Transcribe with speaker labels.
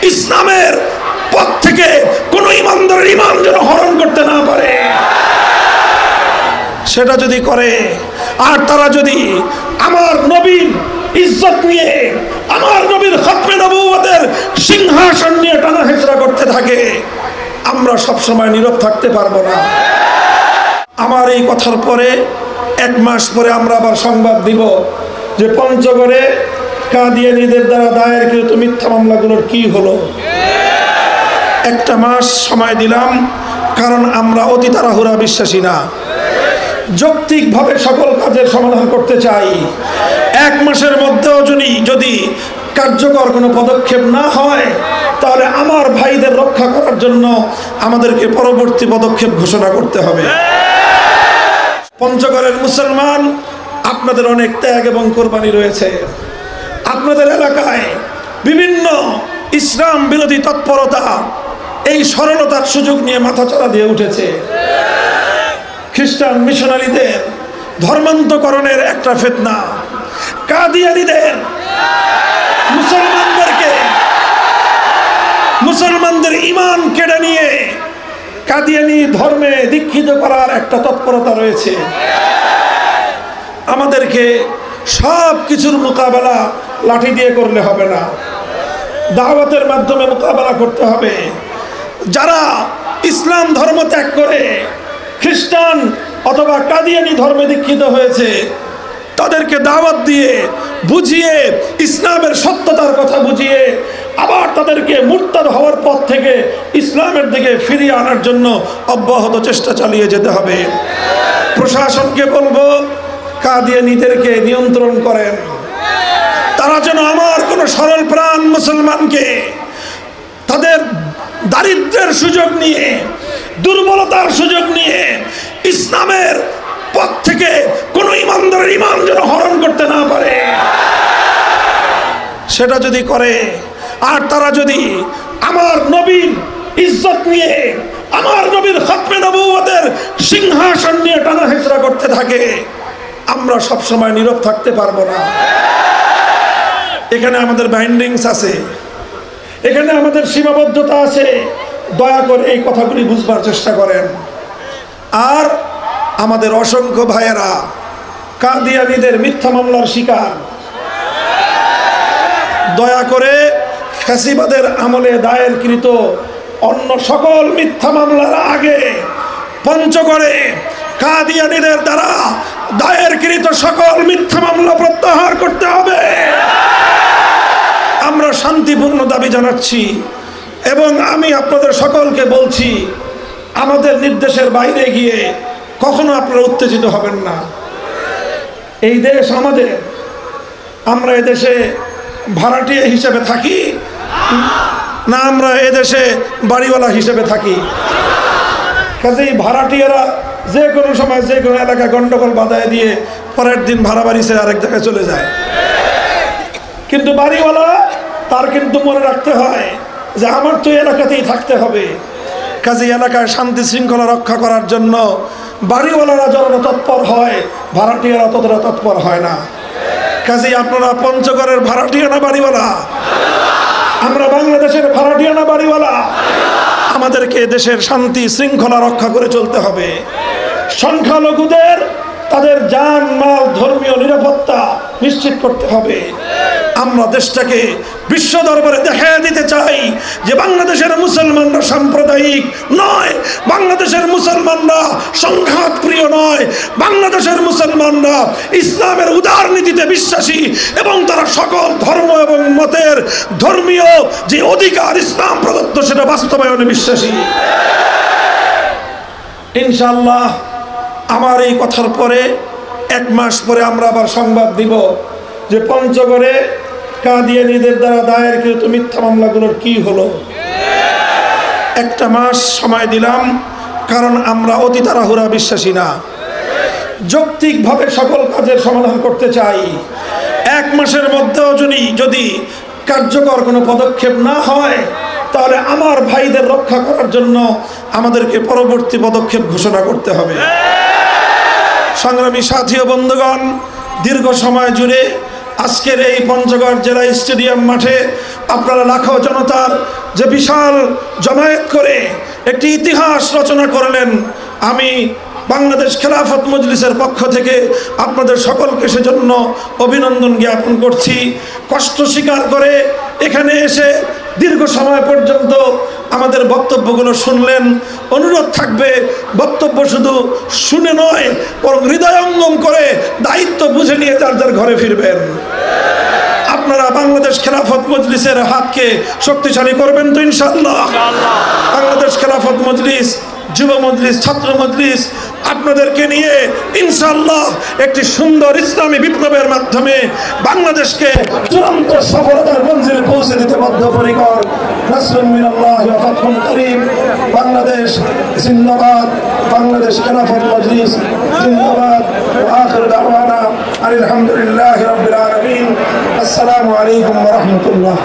Speaker 1: ইসলামের পথ থেকে কোন ইমানদারের ইমান যেন হরণ করতে না পারে। সেটা যদি করে, আর তারা যদি আমার নবীর ইজ্জত নিয়ে, আমার নবীর খতমে নবুয়তের সিংহাসন নিয়ে টানা হেঁচড়া করতে থাকে, আমরা সব সময় নীরব থাকতে পারবো না। আমার এই কথার পরে 1 মাস পরে আমরা আবার সংবাদ দিব যে পঞ্চগড়ে কাদিয়ানীদের দ্বারা দায়েরকৃত মিথ্যা মামলাগুলোর কি হলো। 1 মাস সময় দিলাম, কারণ আমরা অতি তাড়াহুড়া বিশ্বাসী না, যৌক্তিকভাবে সকল কাজের সমাধান করতে চাই। 1 মাসের মধ্যেও যদি কার্যকর কোনো পদক্ষেপ না হয়, তাহলে আমার ভাইদের রক্ষা করার জন্য আমাদেরকে পরবর্তী পদক্ষেপ ঘোষণা করতে হবে। পঞ্চগড়ের মুসলমান, আপনাদের অনেক ত্যাগ এবং কোরবানি রয়েছে। আপনাদের এলাকায় বিভিন্ন ইসলাম বিরোধী তৎপরতা এই সরলতার সুযোগ নিয়ে মাথাচাড়া দিয়ে উঠেছে। খ্রিস্টান মিশনারিদের ধর্মান্তকরণের একটা ফিতনা, কাদিয়ানীদের মুসলমানদের ঈমান কেড়ে নিয়ে কাদিয়ানী ধর্মে দীক্ষিত করার একটা তৎপরতা রয়েছে। আমাদেরকে সব কিছুর মোকাবেলা লাঠি দিয়ে করলে হবে না, দাওয়াতের মাধ্যমে মোকাবেলা করতে হবে। যারা ইসলাম ধর্ম ত্যাগ করে খ্রিস্টান অথবা কাদিয়ানী ধর্মে দীক্ষিত হয়েছে, তাদেরকে দাওয়াত দিয়ে বুঝিয়ে, ইসলামের সত্যতার কথা বুঝিয়ে, আবার তাদেরকে মুরতাদ হওয়ার পথ থেকে ইসলামের দিকে ফিরিয়ে আনার জন্য অব্যাহত চেষ্টা চালিয়ে যেতে হবে। প্রশাসনকে বলবো, কাদিয়ানীদেরকে নিয়ন্ত্রণ করেন। তারা যেন আমার কোনো সরল প্রাণ মুসলমানকে তাদের দারিদ্র্যের সুযোগ নিয়ে, দুর্বলতার সুযোগ নিয়ে ইসলামের পথ থেকে কোন ইমানদারের ইমান যেন হরণ করতে না পারে। সেটা যদি করে, আর তারা যদি আমার নবীর ইজ্জত নিয়ে, আমার নবীর খতমে নবুয়তের সিংহাসন নিয়ে টানা হেঁচড়া করতে থাকে, আমরা সব সময় নীরব থাকতে পারবো না। এখানে আমাদের বাইন্ডিংস আছে, এখানে আমাদের সীমাবদ্ধতা আছে। দয়া করে এই কথাগুলি বুঝবার চেষ্টা করেন। আর আমাদের অসংখ্য ভাইয়েরা কাদিয়ানীদের মিথ্যা মামলার শিকার। দয়া করে ফ্যাসিবাদের আমলে দায়েরকৃত অন্য সকল মিথ্যা মামলার আগে পঞ্চগড়ে কাদিয়ানীদের দ্বারা দায়েরকৃত সকল মিথ্যা মামলা প্রত্যাহার করতে হবে। আমরা শান্তিপূর্ণ দাবি জানাচ্ছি, এবং আমি আপনাদের সকলকে বলছি, আমাদের নির্দেশের বাইরে গিয়ে কখনো আপনারা উত্তেজিত হবেন না। এই দেশ আমাদের, আমরা এদেশে ভাড়াটিয়া হিসেবে থাকি না আমরা এদেশে বাড়িওয়ালা হিসেবে থাকি। কাজেই ভাড়াটিয়ারা যে কোনো সময় যে কোনো এলাকায় গন্ডগোল বাধায় দিয়ে পরের দিন ভাড়া বাড়ি ছেড়ে আরেক জায়গায় চলে যায়। কিন্তু বাড়িওয়ালা, তার কিন্তু মনে রাখতে হয় যে আমার তো এলাকাতেই থাকতে হবে। কাজেই এলাকায় শান্তি শৃঙ্খলা রক্ষা করার জন্য বাড়িওয়ালারা যতটা তৎপর হয়, ভাড়াটিয়ারা ততটা তৎপর হয় না। কাজেই আপনারা পঞ্চগড়ের ভাড়াটিয়া না বাড়িওয়ালা? আমরা বাংলাদেশের ভাড়াটিয়া না বাড়িওয়ালা? আমাদেরকে দেশের শান্তি শৃঙ্খলা রক্ষা করে চলতে হবে। সংখ্যালঘুদের তাদের জান মাল ধর্মীয় নিরাপত্তা নিশ্চিত করতে হবে। আমরা দেশটাকে বিশ্ব দরবারে দেখিয়ে দিতে চাই যে বাংলাদেশের মুসলমানরা সাম্প্রদায়িক নয়, বাংলাদেশের মুসলমানরা সংঘাত প্রিয় নয়, বাংলাদেশের মুসলমানরা ইসলামের উদার নীতিতে বিশ্বাসী এবং তারা সকল ধর্ম এবং মতের ধর্মীয় যে অধিকার ইসলাম প্রদত্ত সেটা বাস্তবায়নে বিশ্বাসী। ইনশাআল্লাহ আমার এই কথার পরে 1 মাস পরে আমরা আবার সংবাদ দিব যে পঞ্চগড়ে কাদিয়ানীদের দ্বারা দায়েরকৃত মিথ্যা মামলাগুলোর কি হলো। 1 মাস সময় দিলাম, কারণ আমরা অতি তাড়াহুড়া বিশ্বাসী না, যৌক্তিকভাবে সকল কাজের সমাধান করতে চাই। 1 মাসের মধ্যেও যদি কার্যকর কোনো পদক্ষেপ না হয়, তাহলে আমার ভাইদের রক্ষা করার জন্য আমাদেরকে পরবর্তী পদক্ষেপ ঘোষণা করতে হবে। সংগ্রামী সাথী ও বন্ধুগণ, দীর্ঘ সময় জুড়ে আজকের এই পঞ্চগড় জেলা স্টেডিয়াম মাঠে আপনারা লাখো জনতার যে বিশাল জমায়েত করে একটি ইতিহাস রচনা করলেন, আমি বাংলাদেশ খেলাফত মজলিসের পক্ষ থেকে আপনাদের সকলকে সেজন্য অভিনন্দন জ্ঞাপন করছি। কষ্ট স্বীকার করে এখানে এসে দীর্ঘ সময় পর্যন্ত আমাদের বক্তব্যগুলো শুনলেন। অনুরোধ থাকবে, বক্তব্য শুধু শুনে নয়, বরং হৃদয়ঙ্গম করে দায়িত্ব বুঝে নিয়ে যার যার ঘরে ফিরবেন। আপনারা বাংলাদেশ খেলাফত মজলিসের হাতকে শক্তিশালী করবেন তো ইনশাআল্লাহ? বাংলাদেশ খেলাফত মজলিস, যুব মজলিস, ছাত্র মজলিস আপনাদেরকে নিয়ে ইনশাআল্লাহ একটি সুন্দর ইসলামী বিপ্লবের মাধ্যমে বাংলাদেশকে চূড়ান্ত সফলতার মঞ্জিলে পৌঁছে দিতে বদ্ধপরিকর। নাসরুম মিনাল্লাহি ওয়া ফাতহুন করিম। বাংলাদেশ জিন্দাবাদ, বাংলাদেশ খেলাফত মজলিস জিন্দাবাদ। ওয়া আখির দাওয়ানা আলহামদুলিল্লাহি রাব্বিল আলামিন। আসসালামু আলাইকুম ওয়া রাহমাতুল্লাহ।